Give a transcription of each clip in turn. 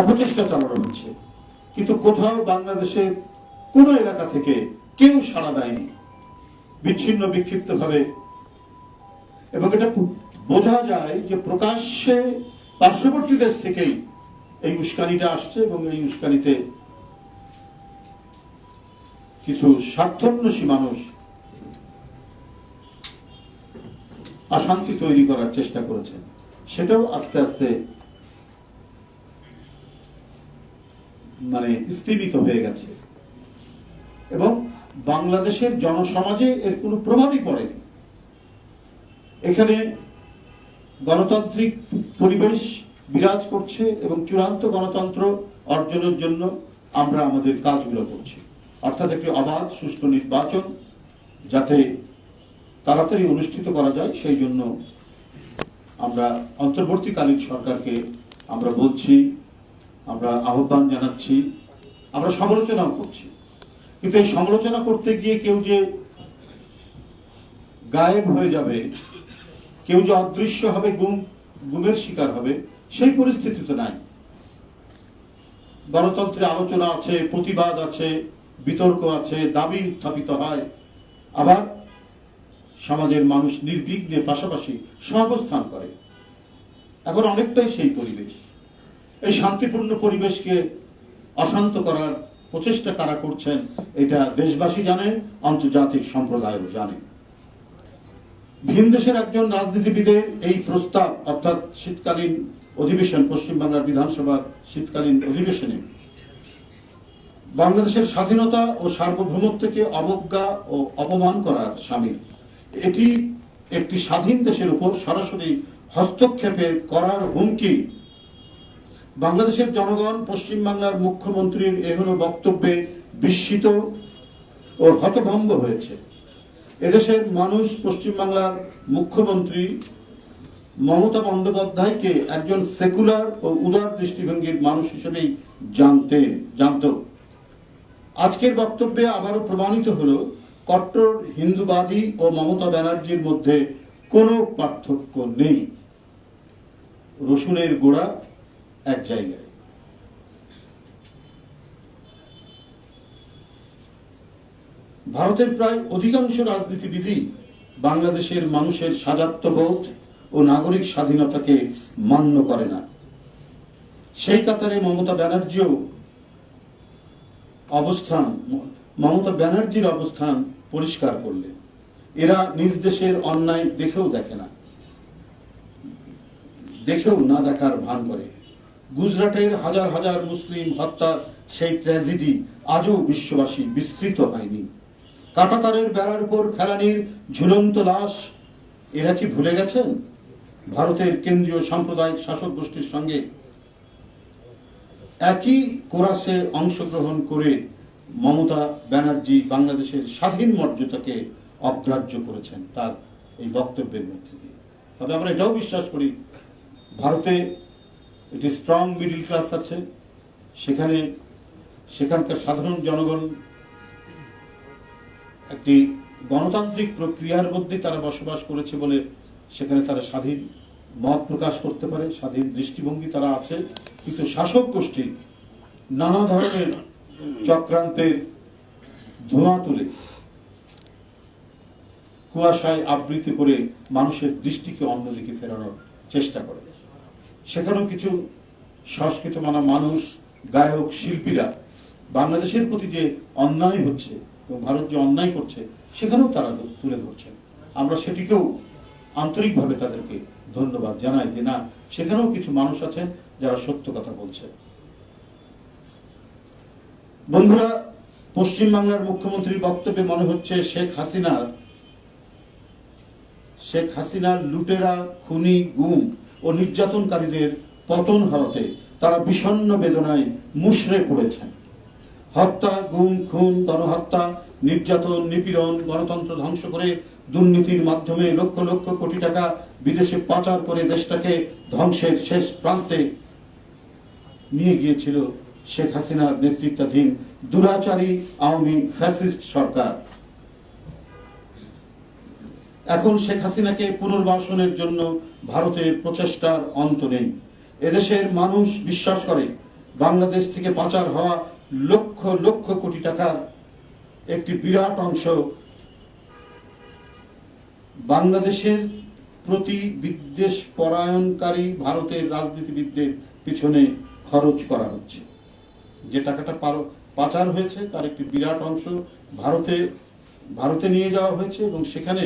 অপচেষ্টা চালানো হচ্ছে, কিন্তু কোথাও বাংলাদেশের কোন এলাকা থেকে কেউ সাড়া দেয়নি, বিচ্ছিন্ন বিক্ষিপ্ত ভাবে। এবং এটা বোঝা যায় যে প্রকাশ্যে পার্শ্ববর্তী দেশ থেকেই এই উস্কানিটা আসছে, এবং এই উস্কানিতে কিছু স্বার্থান্বেষী মানুষ অশান্তি তৈরি করার চেষ্টা করেছেন। সেটাও আস্তে আস্তে স্থিমিত হয়ে গেছে, এবং বাংলাদেশের জনসমাজে এর কোনো প্রভাবই পড়েনি। এখানে গণতান্ত্রিক পরিবেশ বিরাজ করছে, এবং চূড়ান্ত গণতন্ত্র অর্জনের জন্য আমরা আমাদের কাজগুলো করছি, অর্থাৎ একটি অবাধ সুষ্ঠু নির্বাচন যাতে তাড়াতাড়ি অনুষ্ঠিত করা যায়, সেই জন্য আমরা অন্তর্বর্তীকালীন সরকারকে আমরা বলছি, আমরা আহ্বান জানাচ্ছি, আমরা সমালোচনাও করছি। কিন্তু এই সমালোচনা করতে গিয়ে কেউ যে গায়েব হয়ে যাবে, কেউ যে অদৃশ্য হবে, গুমের শিকার হবে, সেই পরিস্থিতি তো নাই। গণতন্ত্রে আলোচনা আছে, প্রতিবাদ আছে, বিতর্ক আছে, দাবি উত্থাপিত হয়, আবার সমাজের মানুষ নির্বিঘ্নে পাশাপাশি সহাবস্থান করে। এখন অনেকটাই সেই পরিবেশ। এই শান্তিপূর্ণ পরিবেশকে অশান্ত করার প্রচেষ্টা কারা করছেন এটা দেশবাসী জানে, আন্তর্জাতিক সম্প্রদায়ও জানে। ভিন দেশের একজন রাজনীতিবিদের এই প্রস্তাব, অর্থাৎ শীতকালীন অধিবেশন, পশ্চিমবাংলার বিধানসভার শীতকালীন অধিবেশনে বাংলাদেশের স্বাধীনতা ও সার্বভৌমত্বকে অবজ্ঞা ও অপমান করার শামিল। এটি একটি স্বাধীন দেশের উপর সরাসরি হস্তক্ষেপের করার হুমকি। বাংলাদেশের জনগণ পশ্চিমবাংলার মুখ্যমন্ত্রীর এহেন বক্তব্যে বিস্মিত ও হতভম্ব হয়েছে। এদেশের মানুষ পশ্চিমবাংলার মুখ্যমন্ত্রী মমতা বন্দ্যোপাধ্যায়কে একজন সেকুলার ও উদার দৃষ্টিভঙ্গির মানুষ হিসেবেই জানত। আজকের বক্তব্যে আবারও প্রমাণিত হলো কট্টর হিন্দুবাদী ও মমতা ব্যানার্জির মধ্যে কোনো পার্থক্য নেই, রসুনের গোড়া এক জায়গায়। ভারতের প্রায় অধিকাংশ রাজনীতিবিদই বাংলাদেশের মানুষের স্বায়ত্তবোধ ও নাগরিক স্বাধীনতাকে মান্য করে না। সেই কাতারে মমতা ব্যানার্জির অবস্থান পরিষ্কার করলেন। এরা নিজ দেশের অন্যায় দেখেও না দেখার ভান করে। গুজরাটের হাজার হাজার মুসলিম হত্যা, সেই ট্র্যাজেডি আজও বিশ্ববাসী বিস্মৃত হয়নি। কাঁটাতারের বেড়ার উপর ফেলানির ঝুলন্ত লাশ এরা কি ভুলে গেছেন? ভারতের কেন্দ্রীয় সাম্প্রদায়িক শাসক গোষ্ঠীর সঙ্গে একই কোরাসে অংশগ্রহণ করে মমতা ব্যানার্জি বাংলাদেশের স্বাধীন মর্যাদাকে অগ্রাহ্য করেছেন তার এই বক্তব্যের মধ্যে দিয়ে। তবে আমরা এটাও বিশ্বাস করি, ভারতে একটি স্ট্রং মিডল ক্লাস আছে, সেখানকার সাধারণ জনগণ একটি গণতান্ত্রিক প্রক্রিয়ার মধ্যে তারা বসবাস করেছে বলে সেখানে তারা স্বাধীন মত প্রকাশ করতে পারে, স্বাধীন দৃষ্টিভঙ্গি তারা আছে। কিন্তু শাসক গোষ্ঠী নানা ধরনের চক্রান্তের ধোঁয়া তুলে কুয়াশায় আবৃত করে মানুষের দৃষ্টিকে অন্যদিকে ফেরানোর চেষ্টা করে। সেখানেও কিছু সংস্কৃত মানা মানুষ, গায়ক, শিল্পীরা বাংলাদেশের প্রতি যে অন্যায় হচ্ছে এবং ভারত যে অন্যায় করছে সেখানেও তারা তুলে ধরছেন। আমরা সেটিকেও আন্তরিকভাবে তাদেরকে ধন্যবাদ জানাই যে না, সেখানেও কিছু মানুষ আছেন যারা সত্য কথা বলছেন। বন্ধুরা, পশ্চিমবাংলার মুখ্যমন্ত্রীর বক্তব্যে মনে হচ্ছে শেখ হাসিনার লুটেরা, খুনি, গুম ও নির্যাতনকারীদের পতন হওয়াতে তারা বিষণ্ণ বেদনায় মুষড়ে পড়েছেন। হত্যা, গুম, খুন, গণহত্যা, নির্যাতন, নিপীড়ন, গণতন্ত্র ধ্বংস করে দুর্নীতির মাধ্যমে লক্ষ লক্ষ কোটি টাকা বিদেশে পাচার করে দেশটাকে ধ্বংসের শেষ প্রান্তে নিয়ে গিয়েছিল শেখ হাসিনার নেতৃত্বাধীন দুরাচারী আওয়ামী ফ্যাসিস্ট সরকার। এখন শেখ হাসিনাকে পুনর্বাসনের জন্য ভারতের প্রচেষ্টার অন্ত নেই। এদেশের মানুষ বিশ্বাস করে বাংলাদেশ থেকে পাচার হওয়া লক্ষ লক্ষ কোটি টাকার একটি বিরাট অংশ বাংলাদেশের প্রতি বিদ্বেষ পরায়ণকারী ভারতের রাজনীতিবিদদের পিছনে খরচ করা হচ্ছে। যে টাকাটা পাচার হয়েছে তার একটি বিরাট অংশ ভারতে নিয়ে যাওয়া হয়েছে এবং সেখানে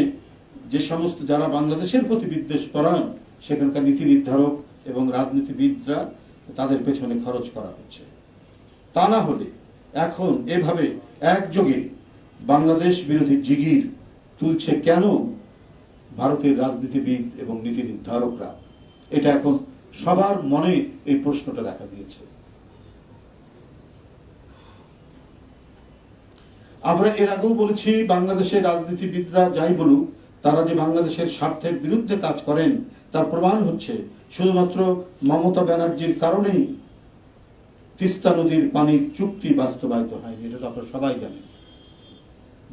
যে সমস্ত যারা বাংলাদেশের প্রতি বিদ্বেষ পরায়ণ সেখানকার নীতি নির্ধারক এবং রাজনীতিবিদরা তাদের পেছনে খরচ করা হচ্ছে। তা না হলে এখন এভাবে একযোগে বাংলাদেশ বিরোধী জিগির তুলছে কেন ভারতের রাজনীতিবিদ এবং নীতি নির্ধারকরা? এটা এখন সবার মনে এই প্রশ্নটা দেখা দিয়েছে। আমরা এর আগেও বলেছি, বাংলাদেশের রাজনীতিবিদরা যাই বলুক, তারা যে বাংলাদেশের স্বার্থের বিরুদ্ধে কাজ করেন তার প্রমাণ হচ্ছে শুধুমাত্র মমতা ব্যানার্জির কারণেই তিস্তা নদীর পানির চুক্তি বাস্তবায়িত হয়নি। এটা তো আপনারা সবাই জানেন।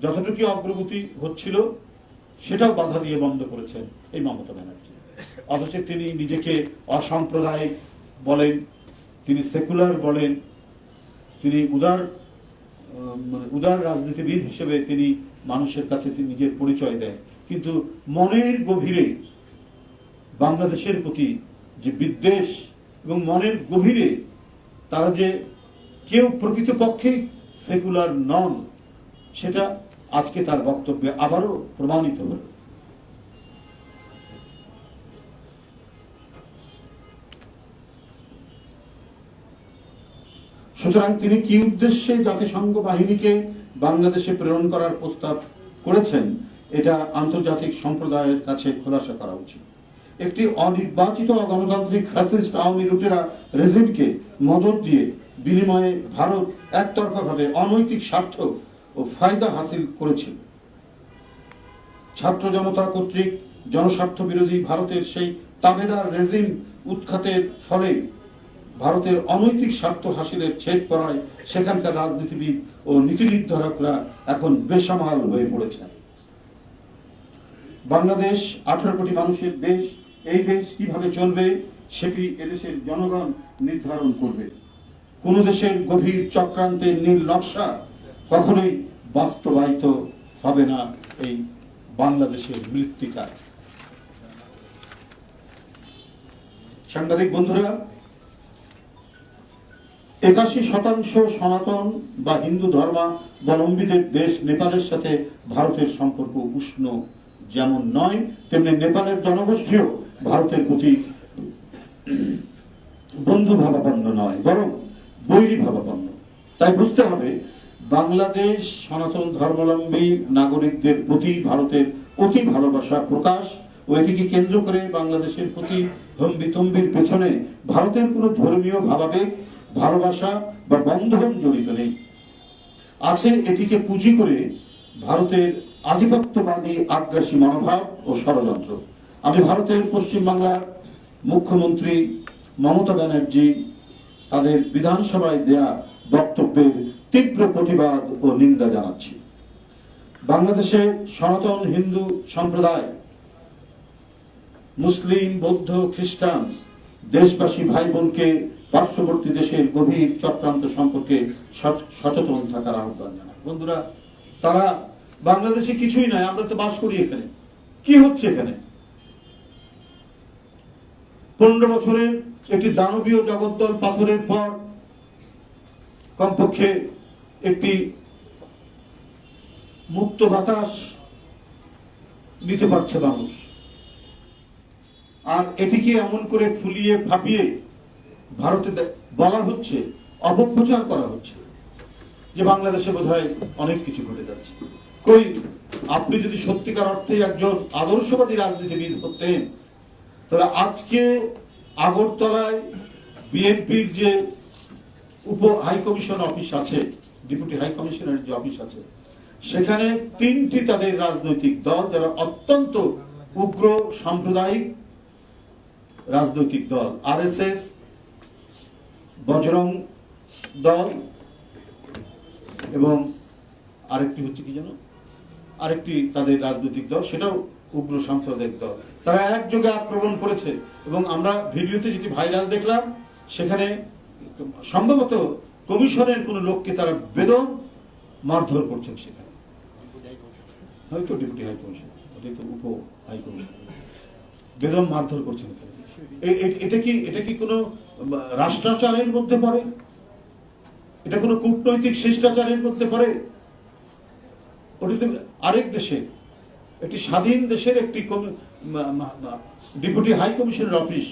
যতটুকু অগ্রগতি হচ্ছিল সেটাও বাধা দিয়ে বন্ধ করেছেন এই মমতা ব্যানার্জি। অথচ তিনি নিজেকে অসাম্প্রদায়িক বলেন, তিনি সেকুলার বলেন, তিনি উদার রাজনীতিবিদ হিসেবে তিনি মানুষের কাছে তিনি নিজের পরিচয় দেন, কিন্তু মনের গভীরে বাংলাদেশের প্রতি যে বিদ্বেষ এবং মনের গভীরে তারা যে কেউ প্রকৃতপক্ষে সেকুলার নন সেটা আজকে তার বক্তব্যে আবারও প্রমাণিত হল। সুতরাং তিনি কি উদ্দেশ্যে জাতিসংঘ বাহিনীকে বাংলাদেশে প্রেরণ করার প্রস্তাব করেছেন এটা আন্তর্জাতিক সম্প্রদায়ের কাছে খোলাসা করা উচিত। একটি অনির্বাচিত গণতান্ত্রিক ফ্যাসিস্ট আওয়ামী লুটেরা রেজিমকে মদত দিয়ে বিনিময়ে ভারত একতরফাভাবে অনৈতিক স্বার্থ ও ফায়দা হাসিল করেছিল। ছাত্র জনতা কর্তৃক জনস্বার্থ বিরোধী ভারতের সেই তাবেদার রেজিম উৎখাতের ফলে ভারতের অনৈতিক স্বার্থ হাসিলের ছেদ করায় সেখানকার রাজনীতিবিদ ও নীতি নির্ধারকরা এখন বেসামাল হয়ে পড়েছেন। বাংলাদেশ 18 কোটি মানুষের দেশ। এই দেশ কিভাবে চলবে সেটি এদেশের জনগণ নির্ধারণ করবে। কোন দেশের গভীর চক্রান্তের নীল নকশা কখনোই বাস্তবায়িত হবে না এই বাংলাদেশের মৃত্তিকায়। সাংবাদিক বন্ধুরা, 81% সনাতন বা হিন্দু ধর্মাবলম্বীদের দেশ নেপালের সাথে ভারতের সম্পর্ক উষ্ণ যেমন নয়, তেমনি নেপালের জনগোষ্ঠীও ভারতের প্রতি বন্ধু ভাবাপন্ন নয়, বরং বৈরী ভাবাপন্ন। তাই বুঝতে হবে, বাংলাদেশ সনাতন ধর্মাবলম্বী নাগরিকদের প্রতি ভারতের অতি ভালোবাসা প্রকাশ ও এটিকে কেন্দ্র করে বাংলাদেশের প্রতি হম্বিতম্বির পেছনে ভারতের কোনো ধর্মীয় ভাবাবেগ, ভালোবাসা বা বন্ধন জড়িত নেই। আছে এটিকে পুঁজি করে ভারতের আধিপত্যবাদী আগ্রাসী মনোভাব ও ষড়যন্ত্র। আমি ভারতের পশ্চিমবাংলার মুখ্যমন্ত্রী মমতা ব্যানার্জি তাদের বিধানসভায় দেয়া বক্তব্যের তীব্র প্রতিবাদ ও নিন্দা জানাচ্ছি। বাংলাদেশের সনাতন হিন্দু সম্প্রদায়, মুসলিম, বৌদ্ধ, খ্রিস্টান দেশবাসী ভাই বোনকে পার্শ্ববর্তী দেশের গভীর চক্রান্ত সম্পর্কে সচেতন থাকার আহ্বান জানায়। বন্ধুরা, তারা বাংলাদেশে কিছুই নয়, আমরা তো বাস করি এখানে। কি হচ্ছে এখানে? 15 বছরের একটি দানবীয় জগদ্দল পাথরের পর কমপক্ষে একটি মুক্ত বাতাস নিতে পারছে মানুষ, আর এটিকে এমন করে ফুলিয়ে ফাঁপিয়ে ভারতে বলা হচ্ছে, অপপ্রচার করা হচ্ছে যে বাংলাদেশে বোধহয় অনেক কিছু ঘটে যাচ্ছে। কই, আপনি যদি সত্যিকার অর্থে একজন আদর্শবাদী রাজনীতিবিদ হতেন তাহলে আজকে আগরতলায় বিএনপির যে উপ হাই কমিশন অফিস আছে, ডেপুটি হাই কমিশনার যে অফিস আছে, সেখানে 3টি তাদের রাজনৈতিক দল যারা অত্যন্ত উগ্র সাম্প্রদায়িক রাজনৈতিক দল, আরএসএস, বজরং দল এবং আরেকটি হচ্ছে কি যেন আরেকটি তাদের রাজনৈতিক দল, সেটাও উগ্র সাম্প্রদায়িক দল, তারা একযোগে আক্রমণ করেছে। এবং আমরা ভিডিওতে যেটি ভাইরাল দেখলাম সেখানে সম্ভবত কমিশনের কোন লোককে তারা বেদম মারধর করছেন সেখানে, হয়তো ডেপুটি হাই কমিশন, ওটাই তো উপ হাই কমিশন, বেদম মারধর করছেন এখানে। এটা কি কোনো রাষ্ট্রাচারের মধ্যে পড়ে? এটা কোনো কূটনৈতিক শিষ্টাচারের মধ্যে পড়ে? ওটা তো আরেক দেশে, একটি স্বাধীন দেশের একটি ডেপুটি হাই কমিশনের অফিস,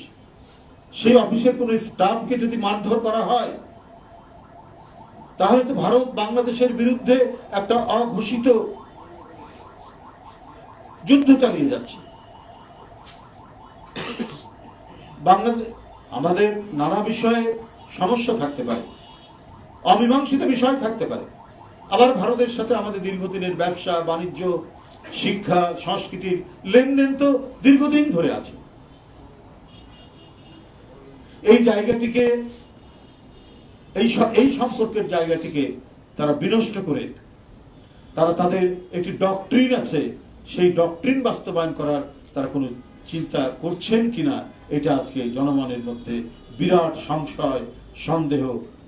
সেই অফিসের কোন স্টাফকে যদি মারধর করা হয়, তাহলে তো ভারত বাংলাদেশের বিরুদ্ধে একটা অঘোষিত যুদ্ধ চালিয়ে যাচ্ছে। বাংলাদেশ, আমাদের নানা বিষয়ে সমস্যা থাকতে পারে, অমীমাংসিত বিষয় থাকতে পারে, আবার ভারতের সাথে আমাদের দীর্ঘদিনের ব্যবসা বাণিজ্য শিক্ষা সংস্কৃতির লেনদেন তো দীর্ঘদিন ধরে আছে। এই জায়গাটিকে, এই সম্পর্কের জায়গাটিকে তারা বিনষ্ট করে তারা তাদের একটি ডক্ট্রিন আছে, সেই ডক্ট্রিন বাস্তবায়ন করার তারা কোনো চিন্তা করছেন কিনা, এটা আজকে জনমনের মধ্যে বিরাট সংশয়, সন্দেহ,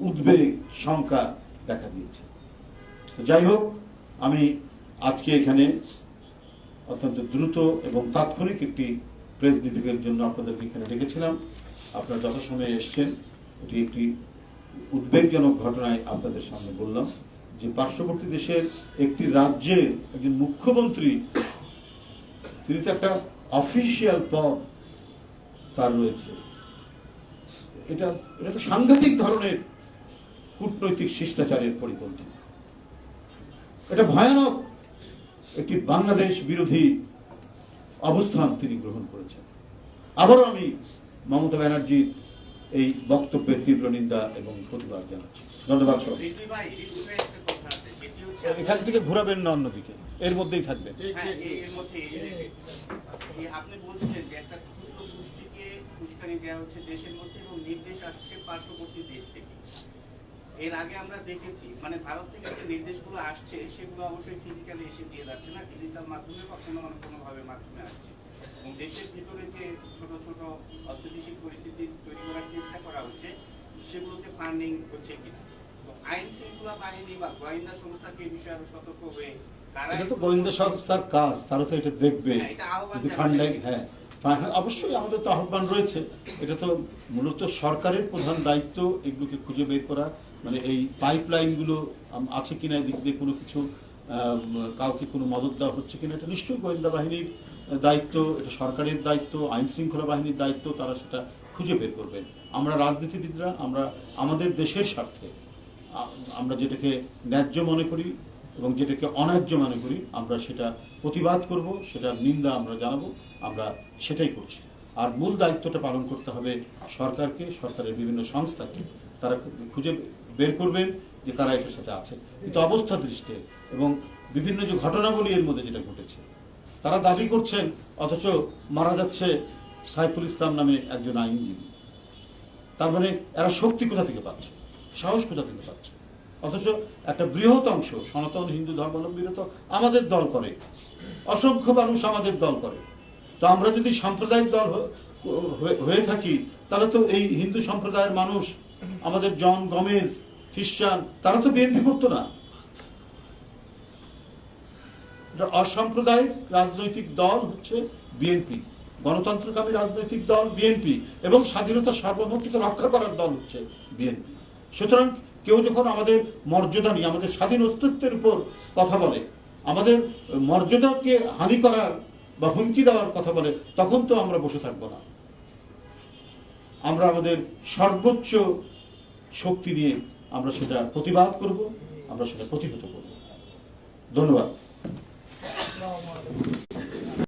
উদ্বেগ, শঙ্কা দেখা দিয়েছে। যাই হোক, আমি আজকে এখানে অত্যন্ত দ্রুত এবং তাৎক্ষণিক একটি প্রেস ব্রিফিংয়ের জন্য আপনাদেরকে এখানে ডেকেছিলাম। আপনারা যথাসময়ে এসছেন। এটি একটি উদ্বেগজনক ঘটনায় আপনাদের সামনে বললাম যে পার্শ্ববর্তী দেশের একটি রাজ্যের একজন মুখ্যমন্ত্রী, তিনি তো একটা অফিসিয়াল পদ তার রয়েছে, এটা তো সাংঘাতিক ধরনের কূটনৈতিক শিষ্টাচারের পরিপন্থী। এটা ভয়ানক একটি বাংলাদেশ বিরোধী অবস্থান তিনি গ্রহণ করেছেন। আবারও আমি মমতা ব্যানার্জির এই বক্তব্যের তীব্র নিন্দা এবং প্রতিবাদ জানাচ্ছি। ধন্যবাদ সবাই। এখান থেকে ঘুরাবেন না, অন্যদিকে এর মধ্যেই থাকবেন। আপনি বলছেন যে একটা ক্ষুদ্র গোষ্ঠীকে উস্কানি দেওয়া হচ্ছে দেশের মধ্যে এবং নির্দেশ আসছে পার্শ্ববর্তী দেশ থেকে। এর আগে আমরা দেখেছি, মানে ভারত থেকে যে নির্দেশগুলো আসছে সেগুলো অবশ্যই ফিজিক্যালি এসে দিয়ে যাচ্ছে না, ডিজিটাল মাধ্যমে বা কোনো ভাবে মাধ্যমে আসছে। এবং দেশের ভিতরে যে ছোট ছোট অস্থিতিশীল পরিস্থিতি তৈরি করার চেষ্টা করা হচ্ছে, সেগুলোতে ফান্ডিং হচ্ছে কিনা। তো আইন শৃঙ্খলা বাহিনী বা গোয়েন্দা সংস্থাকে এই বিষয়ে আরো সতর্ক হয়ে, এটা তো গোয়েন্দা সংস্থার কাজ, তারা তো এটা দেখবে। হ্যাঁ, অবশ্যই আমাদের তো আহ্বান রয়েছে। এটা তো মূলত সরকারের প্রধান দায়িত্ব এগুলোকে খুঁজে বের করা, মানে এই পাইপলাইনগুলো আছে কিনা, এদিক দিয়ে কোনো কিছু কাউকে কোনো মদত দেওয়া হচ্ছে কিনা, এটা নিশ্চয়ই গোয়েন্দা বাহিনীর দায়িত্ব, এটা সরকারের দায়িত্ব, আইন শৃঙ্খলা বাহিনীর দায়িত্ব, তারা সেটা খুঁজে বের করবেন। আমরা রাজনীতিবিদরা, আমরা আমাদের দেশের স্বার্থে আমরা যেটাকে ন্যায্য মনে করি এবং যেটাকে অন্যায্য মনে করি, আমরা সেটা প্রতিবাদ করব, সেটার নিন্দা আমরা জানাবো, আমরা সেটাই করছি। আর মূল দায়িত্বটা পালন করতে হবে সরকারকে, সরকারের বিভিন্ন সংস্থাকে। তারা খুঁজে বের করবেন যে কারা এটার সাথে আছে। কিন্তু অবস্থা দৃষ্টে এবং বিভিন্ন যে ঘটনাবলী এর মধ্যে যেটা ঘটেছে, তারা দাবি করছেন, অথচ মারা যাচ্ছে সাইফুল ইসলাম নামে একজন আইনজীবী। তার মানে এরা শক্তি কোথা থেকে পাচ্ছে, সাহস কোথা থেকে পাচ্ছে? অথচ একটা বৃহৎ অংশ সনাতন হিন্দু ধর্মাবলম্বীরা তো আমাদের দল করে, অসংখ্য মানুষ আমাদের দল করে। তো আমরা যদি সাম্প্রদায়িক দল হয়ে থাকি, তাহলে তো এই হিন্দু সম্প্রদায়ের মানুষ, আমাদের জন গমেজ খ্রিস্টান, তারা তো বিএনপি করতো না। অসাম্প্রদায়িক রাজনৈতিক দল হচ্ছে বিএনপি, গণতন্ত্রকামী রাজনৈতিক দল বিএনপি, এবং স্বাধীনতার সার্বভৌমত্বকে রক্ষা করার দল হচ্ছে বিএনপি। সুতরাং কেউ যখন আমাদের মর্যাদা নিয়ে, আমাদের স্বাধীন অস্তিত্বের উপর কথা বলে, আমাদের মর্যাদাকে হানি করার বা হুমকি দেওয়ার কথা বলে, তখন তো আমরা বসে থাকবো না। আমরা আমাদের সর্বোচ্চ শক্তি নিয়ে আমরা সেটা প্রতিবাদ করব, আমরা সেটা প্রতিহত করব। ধন্যবাদ।